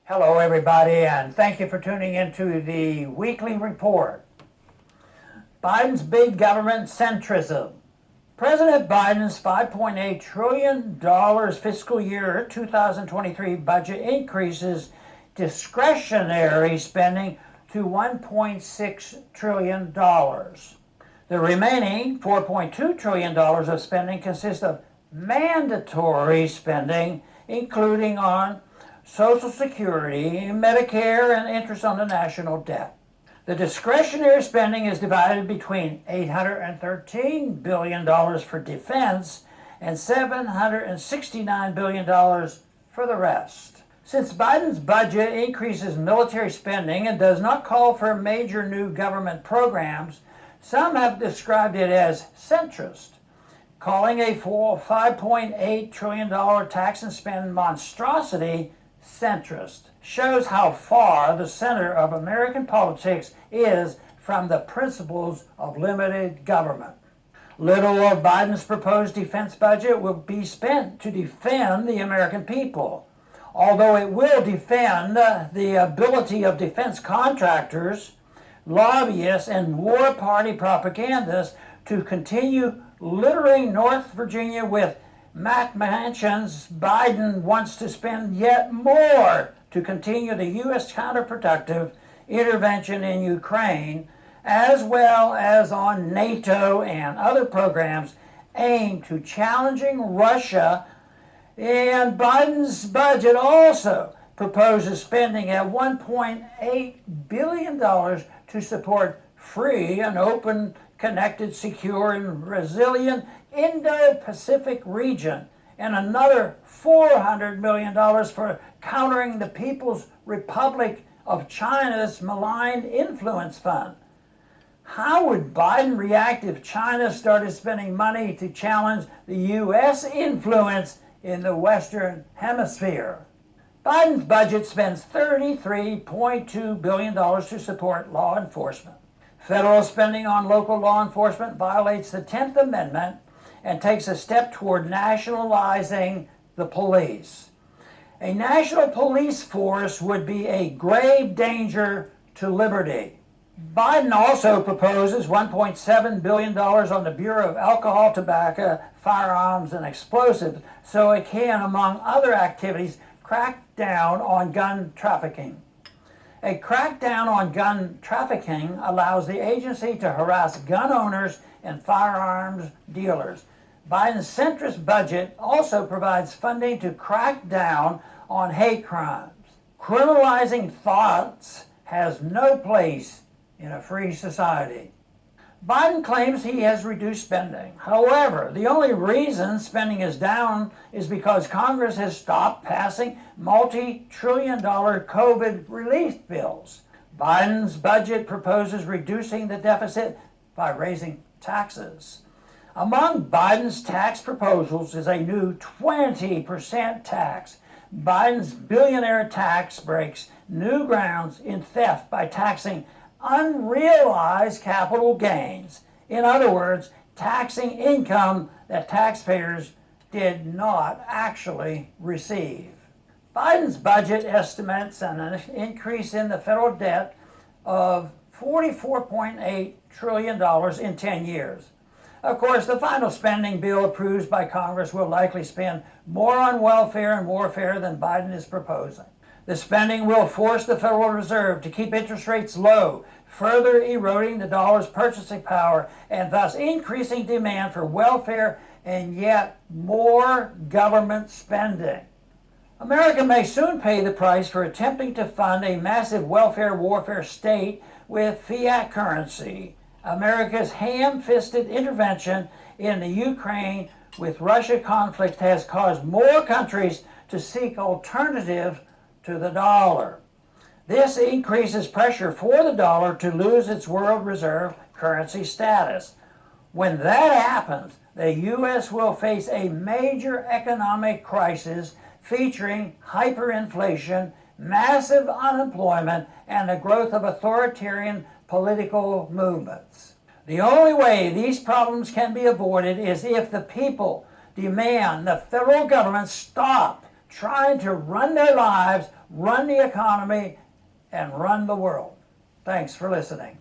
Hello, everybody, and thank you for tuning into the weekly report. Biden's big government centrism. President Biden's $5.8 trillion fiscal year 2023 budget increases discretionary spending to $1.6 trillion. The remaining $4.2 trillion of spending consists of mandatory spending, including on Social Security, Medicare, and interest on the national debt. The discretionary spending is divided between $813 billion for defense and $769 billion for the rest. Since Biden's budget increases military spending and does not call for major new government programs, some have described it as centrist, calling a $5.8 trillion tax and spend monstrosity centrist. Shows how far the center of American politics is from the principles of limited government. Little of Biden's proposed defense budget will be spent to defend the American people. Although it will defend the ability of defense contractors, lobbyists, and war party propagandists to continue littering North Virginia with McMansions, Biden wants to spend yet more to continue the U.S. counterproductive intervention in Ukraine, as well as on NATO and other programs aimed to challenging Russia. And Biden's budget also proposes spending at $1.8 billion to support free and open, connected, secure, and resilient Indo-Pacific region, and another $400 million for countering the People's Republic of China's malign influence fund. How would Biden react if China started spending money to challenge the U.S. influence in the Western Hemisphere? Biden's budget spends $33.2 billion to support law enforcement. Federal spending on local law enforcement violates the 10th Amendment and takes a step toward nationalizing the police. A national police force would be a grave danger to liberty. Biden also proposes $1.7 billion on the Bureau of Alcohol, Tobacco, Firearms, and Explosives so it can, among other activities, crack down on gun trafficking. A crackdown on gun trafficking allows the agency to harass gun owners and firearms dealers. Biden's centrist budget also provides funding to crack down on hate crimes. Criminalizing thoughts has no place in a free society. Biden claims he has reduced spending. However, the only reason spending is down is because Congress has stopped passing multi-trillion-dollar COVID relief bills. Biden's budget proposes reducing the deficit by raising taxes. Among Biden's tax proposals is a new 20% tax. Biden's billionaire tax breaks new grounds in theft by taxing unrealized capital gains. In other words, taxing income that taxpayers did not actually receive. Biden's budget estimates an increase in the federal debt of $44.8 trillion in 10 years. Of course, the final spending bill approved by Congress will likely spend more on welfare and warfare than Biden is proposing. The spending will force the Federal Reserve to keep interest rates low, further eroding the dollar's purchasing power and thus increasing demand for welfare and yet more government spending. America may soon pay the price for attempting to fund a massive welfare warfare state with fiat currency. America's ham-fisted intervention in the Ukraine with Russia conflict has caused more countries to seek alternatives to the dollar. This increases pressure for the dollar to lose its world reserve currency status. When that happens, the U.S. will face a major economic crisis featuring hyperinflation, massive unemployment, and the growth of authoritarian political movements. The only way these problems can be avoided is if the people demand the federal government stop trying to run their lives, run the economy, and run the world. Thanks for listening.